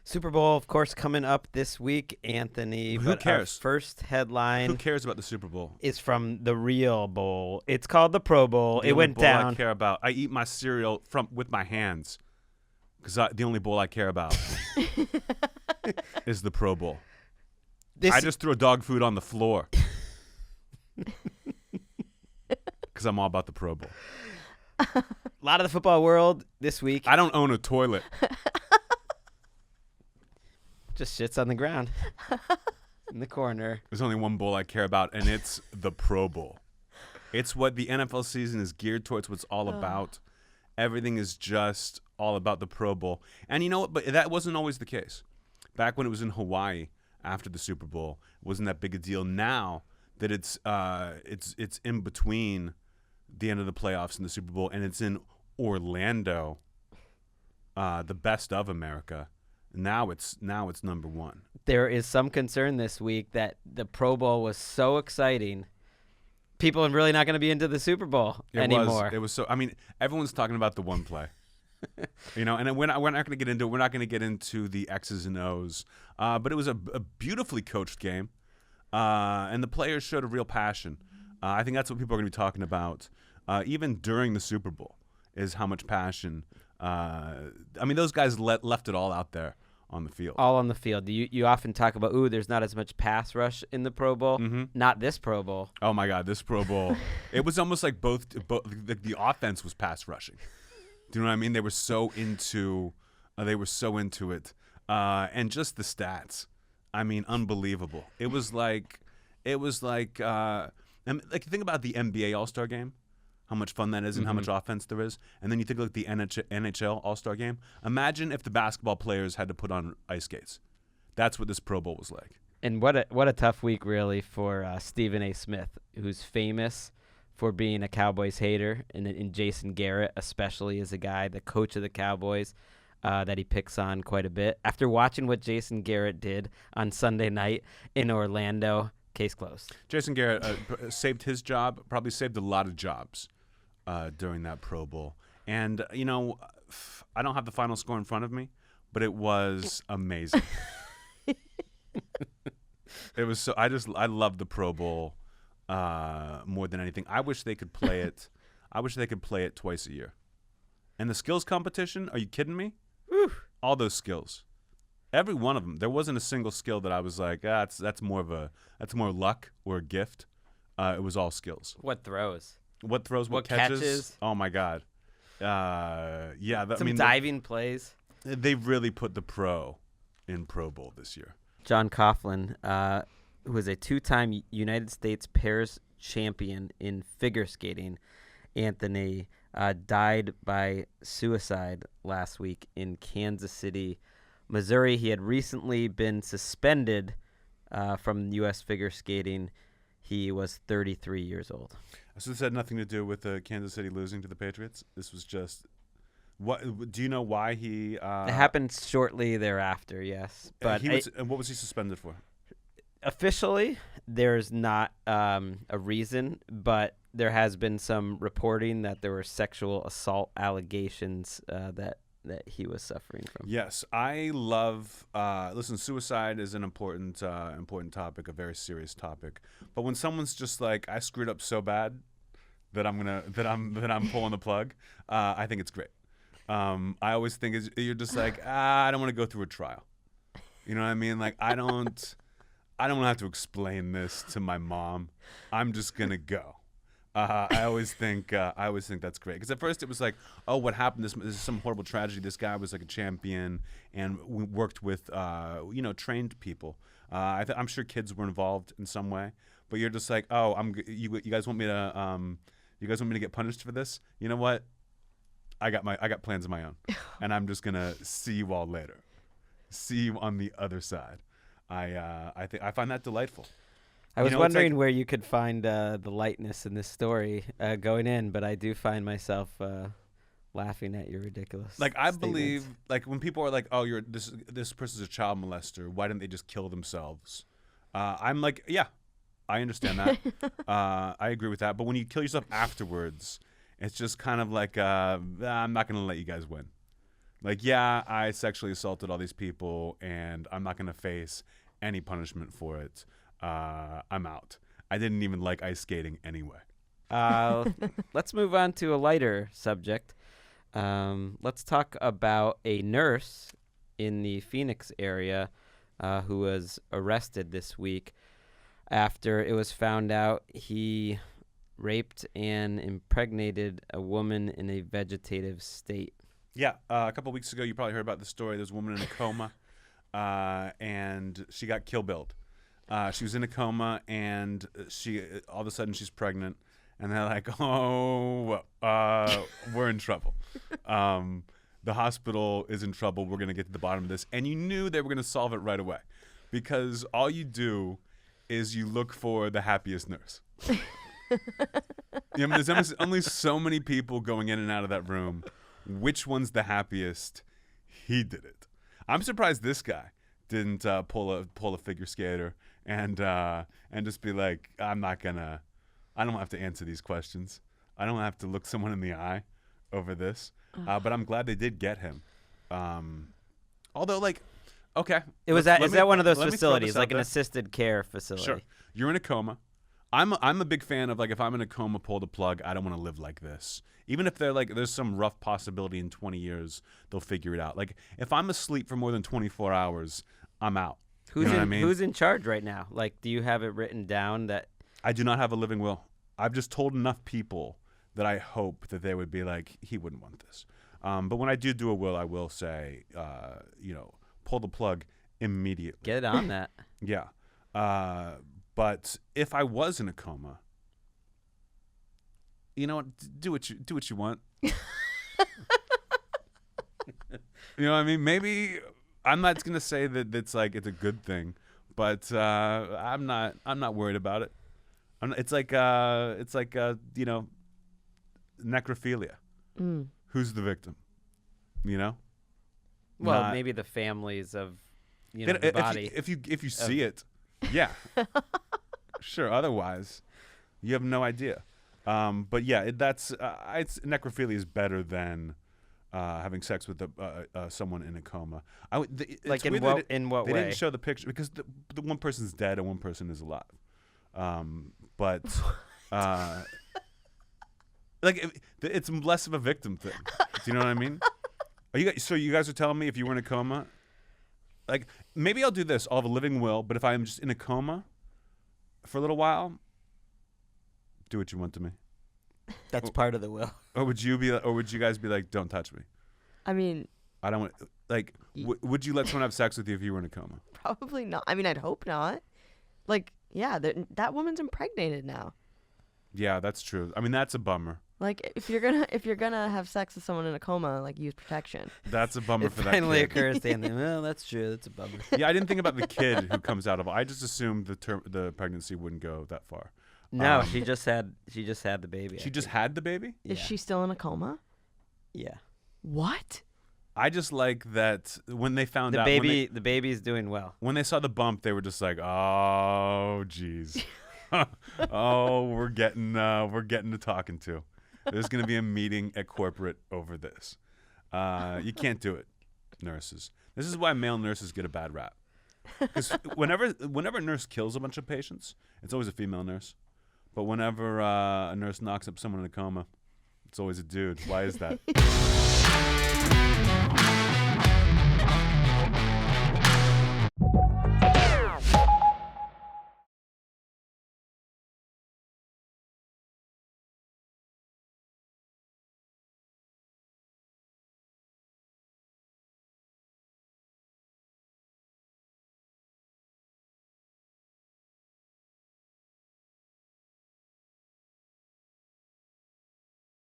Super Bowl, of course, coming up this week, Anthony. Who but cares? Our first headline Who cares about the Super Bowl? is from the real bowl. It's called the Pro Bowl. The It only went bowl down. I care about. I eat my cereal with my hands because the only bowl I care about is the Pro Bowl. I just throw dog food on the floor because I'm all about the Pro Bowl. A lot of the football world this week I don't own a toilet. just shits on the ground in the corner. There's only one bowl I care about, and it's the Pro Bowl. It's what the NFL season is geared towards, what it's all about. Everything is just all about the Pro Bowl. And you know what? But that wasn't always the case. Back when it was in Hawaii after the Super Bowl, it wasn't that big a deal. Now that it's in between the end of the playoffs and the Super Bowl, and it's in Orlando, the best of America. Now it's number one. There is some concern this week that the Pro Bowl was so exciting, people are really not going to be into the Super Bowl anymore. It was so. I mean, everyone's talking about the one play, and we're not going to get into it. We're not going to get into the X's and O's. But it was a beautifully coached game, and the players showed a real passion. I think that's what people are going to be talking about, even during the Super Bowl, is how much passion. I mean, those guys left it all out there on the field. All on the field. You often talk about, there's not as much pass rush in the Pro Bowl. Mm-hmm. Not this Pro Bowl. Oh my God, this Pro Bowl! It was almost like both the offense was pass rushing. Do you know what I mean? They were so into it, and just the stats. I mean, unbelievable. It was like, and like think about the NBA All-Star Game. How much fun that is and how much offense there is. And then you think of like the NHL All-Star Game. Imagine if the basketball players had to put on ice skates. That's what this Pro Bowl was like. And what a tough week, really, for Stephen A. Smith, who's famous for being a Cowboys hater, and Jason Garrett especially is a guy, the coach of the Cowboys, that he picks on quite a bit. After watching what Jason Garrett did on Sunday night in Orlando, case closed. Jason Garrett saved his job, probably saved a lot of jobs during that Pro Bowl. And, I don't have the final score in front of me, but it was amazing. It was so. I love the Pro Bowl more than anything. I wish they could play it. I wish they could play it twice a year. And the skills competition, are you kidding me? Whew. All those skills. Every one of them. There wasn't a single skill that I was like, that's more luck or a gift. It was all skills. What throws? What throws? What catches? Oh my God. Yeah. Diving plays. They really put the pro in Pro Bowl this year. John Coughlin, who was a two-time United States pairs champion in figure skating, Anthony, died by suicide last week in Kansas City, Missouri. He had recently been suspended from U.S. figure skating. He was 33 years old. So this had nothing to do with Kansas City losing to the Patriots? This was just... What do you know why he... It happened shortly thereafter, yes. But and what was he suspended for? Officially, there's not a reason, but there has been some reporting that there were sexual assault allegations that he was suffering from. Yes, I love. Listen, suicide is an important topic, a very serious topic. But when someone's just like, I screwed up so bad that I'm pulling the plug, I think it's great. I always think you're just like, I don't want to go through a trial. You know what I mean? Like I don't have to explain this to my mom. I'm just gonna go. I always think that's great, because at first it was like, oh, what happened? This is some horrible tragedy. This guy was like a champion and we worked with trained people. I'm sure kids were involved in some way, but you're just like, oh, you guys want me to get punished for this? You know what? I got plans of my own, and I'm just gonna see you all later. See you on the other side. I find that delightful. I was wondering where you could find the lightness in this story going in, but I do find myself laughing at your ridiculous. Like I believe, like when people are like, "Oh, this person's a child molester. Why didn't they just kill themselves?" I'm like, yeah, I understand that. I agree with that. But when you kill yourself afterwards, it's just kind of like, I'm not going to let you guys win. Like, yeah, I sexually assaulted all these people, and I'm not going to face any punishment for it. I'm out. I didn't even like ice skating anyway. Let's move on to a lighter subject. Let's talk about a nurse in the Phoenix area who was arrested this week after it was found out he raped and impregnated a woman in a vegetative state. Yeah, a couple weeks ago, you probably heard about the story. There's a woman in a coma, and she got kill-billed. She was in a coma, and she all of a sudden she's pregnant, and they're like, "Oh, we're in trouble. The hospital is in trouble. We're gonna get to the bottom of this." And you knew they were gonna solve it right away, because all you do is you look for the happiest nurse. There's only so many people going in and out of that room. Which one's the happiest? He did it. I'm surprised this guy didn't pull a figure skater and just be like, I don't have to answer these questions. I don't have to look someone in the eye over this. But I'm glad they did get him. Although, like, okay, Is that one of those facilities, like an assisted care facility? Sure. You're in a coma. I'm a big fan of, like, if I'm in a coma, pull the plug. I don't want to live like this. Even if they're like, there's some rough possibility in 20 years they'll figure it out. Like, if I'm asleep for more than 24 hours, I'm out. Who's in charge right now? Like, do you have it written down that? I do not have a living will. I've just told enough people that I hope that they would be like, he wouldn't want this. But when I do a will, I will say, pull the plug immediately. Get on that. Yeah. But if I was in a coma, you know what? Do what you want. You know what I mean? Maybe I'm not gonna say that it's like it's a good thing, but I'm not worried about it. It's like necrophilia. Who's the victim? You know? Well, maybe the families of the body. If you see it, yeah, sure. Otherwise, you have no idea. But yeah, necrophilia is better than having sex with someone in a coma. In what way? They didn't show the picture because the one person's dead and one person is alive. But it's less of a victim thing. Do you know what I mean? So you guys are telling me if you were in a coma, like, maybe I'll do this. I'll have a living will, but if I'm just in a coma for a little while, do what you want to me. That's part of the will. Or would you guys be like, don't touch me? I mean, I don't want. Like, would you let someone have sex with you if you were in a coma? Probably not. I mean, I'd hope not. Like, yeah, that woman's impregnated now. Yeah, that's true. I mean, that's a bummer. Like, if you're gonna have sex with someone in a coma, like, use protection. That's a bummer for that kid. It finally occurs to him. Well, that's true. That's a bummer. Yeah, I didn't think about the kid who comes out of. I just assumed the pregnancy wouldn't go that far. No, she just had the baby. She just had the baby? Is she still in a coma? Yeah. What? I just like that when they found out the baby's doing well. When they saw the bump, they were just like, "Oh, geez, oh, we're getting to talking to. There's gonna be a meeting at corporate over this. You can't do it, nurses. This is why male nurses get a bad rap. Because whenever a nurse kills a bunch of patients, it's always a female nurse. But whenever a nurse knocks up someone in a coma, it's always a dude. Why is that?